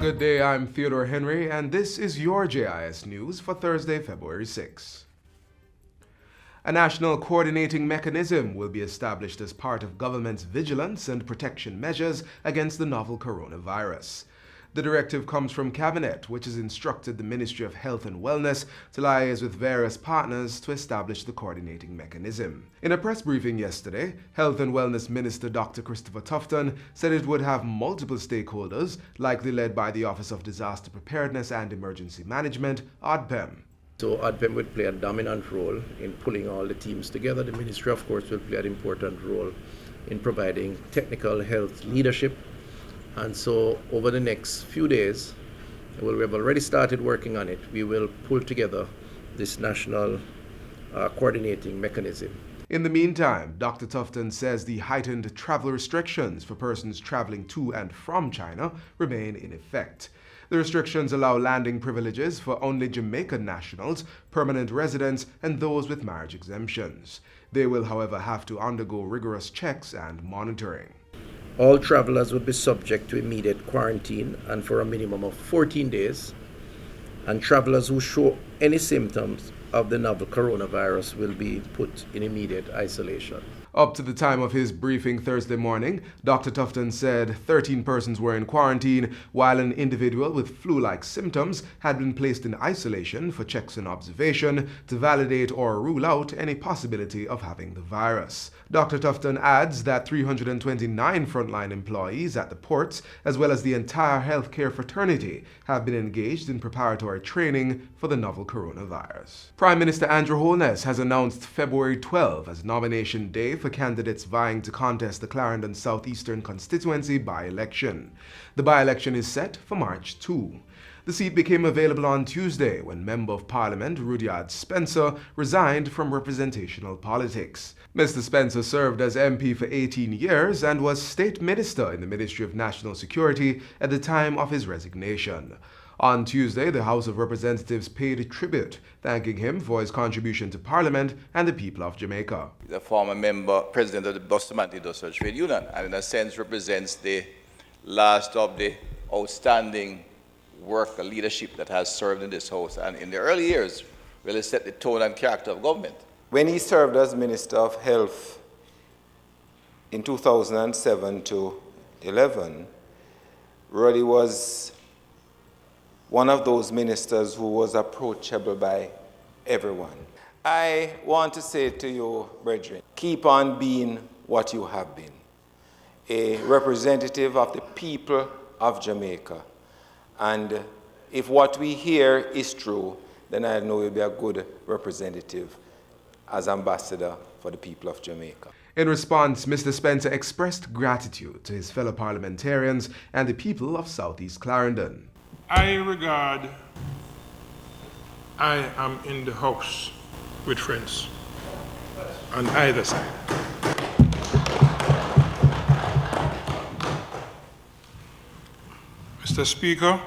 Good day, I'm Theodore Henry, and this is your JIS News for Thursday, February 6. A national coordinating mechanism will be established as part of government's vigilance and protection measures against the novel coronavirus. The directive comes from Cabinet, which has instructed the Ministry of Health and Wellness to liaise with various partners to establish the coordinating mechanism. In a press briefing yesterday, Health and Wellness Minister Dr. Christopher Tufton said it would have multiple stakeholders, likely led by the Office of Disaster Preparedness and Emergency Management, OPM. So OPM will play a dominant role in pulling all the teams together. The Ministry, of course, will play an important role in providing technical health leadership. And so over the next few days, we have already started working on it. We will pull together this national coordinating mechanism. In the meantime, Dr. Tufton says the heightened travel restrictions for persons traveling to and from China remain in effect. The restrictions allow landing privileges for only Jamaican nationals, permanent residents, and those with marriage exemptions. They will, however, have to undergo rigorous checks and monitoring. All travelers would be subject to immediate quarantine and for a minimum of 14 days, and travelers who show any symptoms of the novel coronavirus will be put in immediate isolation. Up to the time of his briefing Thursday morning, Dr. Tufton said 13 persons were in quarantine, while an individual with flu-like symptoms had been placed in isolation for checks and observation to validate or rule out any possibility of having the virus. Dr. Tufton adds that 329 frontline employees at the ports, as well as the entire healthcare fraternity, have been engaged in preparatory training for the novel coronavirus. Prime Minister Andrew Holness has announced February 12 as nomination day for candidates vying to contest the Clarendon Southeastern constituency by-election. The by-election is set for March 2. The seat became available on Tuesday when Member of Parliament Rudyard Spencer resigned from representational politics. Mr. Spencer served as MP for 18 years and was State Minister in the Ministry of National Security at the time of his resignation. On Tuesday, the House of Representatives paid tribute, thanking him for his contribution to Parliament and the people of Jamaica. The former member, president of the Bustamante Industrial Trade Union, and in a sense represents the last of the outstanding work and leadership that has served in this House, and in the early years really set the tone and character of government. When he served as Minister of Health in 2007 to 11, Roddy was one of those ministers who was approachable by everyone. I want to say to you, brethren, keep on being what you have been, a representative of the people of Jamaica. And if what we hear is true, then I know you'll be a good representative as ambassador for the people of Jamaica. In response, Mr. Spencer expressed gratitude to his fellow parliamentarians and the people of Southeast Clarendon. I am in the House with friends on either side. Mr. Speaker,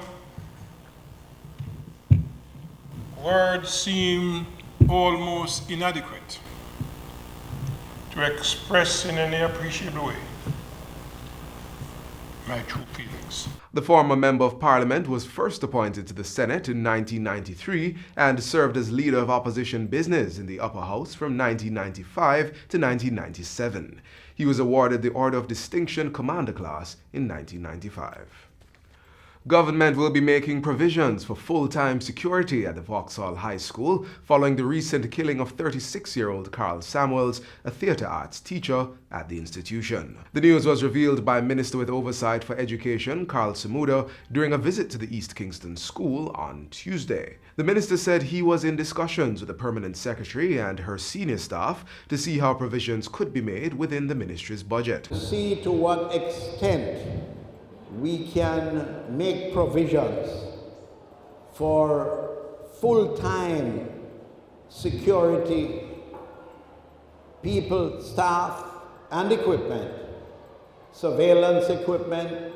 words seem almost inadequate to express in any appreciable way my true feelings. The former Member of Parliament was first appointed to the Senate in 1993 and served as Leader of Opposition Business in the Upper House from 1995 to 1997. He was awarded the Order of Distinction Commander Class in 1995. Government will be making provisions for full-time security at the Vauxhall High School following the recent killing of 36-year-old Carl Samuels, a theatre arts teacher at the institution. The news was revealed by Minister with Oversight for Education, Carl Samuda, during a visit to the East Kingston School on Tuesday. The minister said he was in discussions with the permanent secretary and her senior staff to see how provisions could be made within the ministry's budget. See to what extent we can make provisions for full-time security, people, staff, and equipment, surveillance equipment,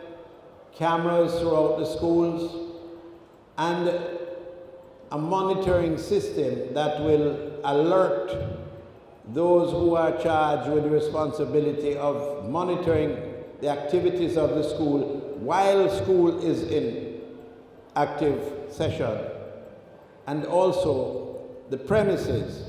cameras throughout the schools, and a monitoring system that will alert those who are charged with the responsibility of monitoring the activities of the school while school is in active session, and also the premises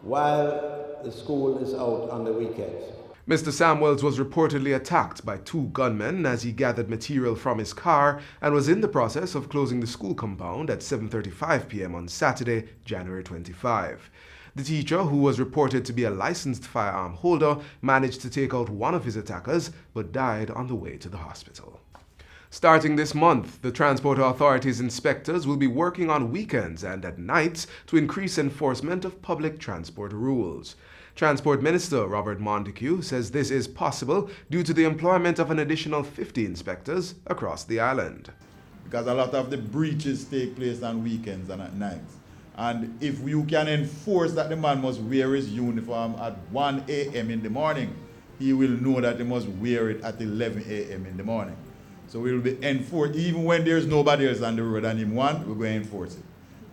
while the school is out on the weekends. Mr. Samuels was reportedly attacked by two gunmen as he gathered material from his car and was in the process of closing the school compound at 7:35 p.m. on Saturday, January 25. The teacher, who was reported to be a licensed firearm holder, managed to take out one of his attackers but died on the way to the hospital. Starting this month, the Transport Authority's inspectors will be working on weekends and at nights to increase enforcement of public transport rules. Transport Minister Robert Montego says this is possible due to the employment of an additional 50 inspectors across the island. Because a lot of the breaches take place on weekends and at nights. And if you can enforce that the man must wear his uniform at 1 a.m. in the morning, he will know that he must wear it at 11 a.m. in the morning. So we will be enforced, even when there's nobody else on the road and him want, we're going to enforce it.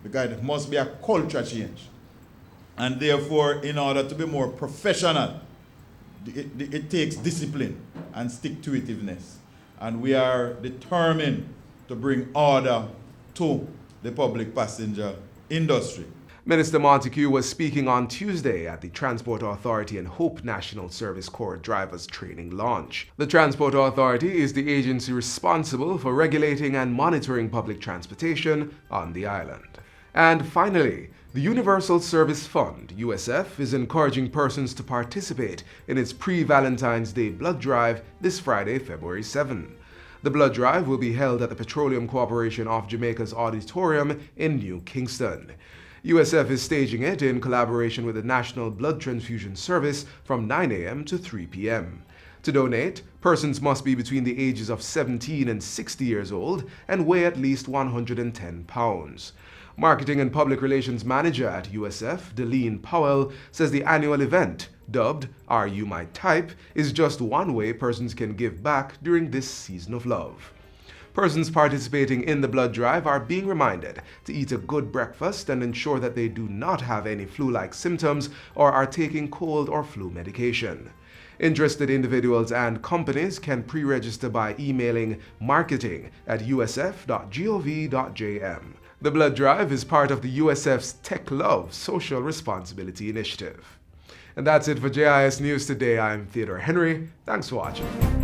Because it must be a culture change. And therefore, in order to be more professional, it takes discipline and stick-to-itiveness. And we are determined to bring order to the public passenger industry. Minister Montego was speaking on Tuesday at the Transport Authority and Hope National Service Corps Drivers Training launch. The Transport Authority is the agency responsible for regulating and monitoring public transportation on the island. And finally, the Universal Service Fund, USF, is encouraging persons to participate in its pre-Valentine's Day blood drive this Friday, February 7. The blood drive will be held at the Petroleum Corporation of Jamaica's auditorium in New Kingston. USF is staging it in collaboration with the National Blood Transfusion Service from 9 a.m. to 3 p.m. To donate, persons must be between the ages of 17 and 60 years old and weigh at least 110 pounds. Marketing and Public Relations Manager at USF, Deline Powell, says the annual event, dubbed Are You My Type, is just one way persons can give back during this season of love. Persons participating in the blood drive are being reminded to eat a good breakfast and ensure that they do not have any flu-like symptoms or are taking cold or flu medication. Interested individuals and companies can pre-register by emailing marketing@usf.gov.jm. The blood drive is part of the USF's Tech Love Social Responsibility Initiative. And that's it for JIS News today. I'm Theodore Henry. Thanks for watching.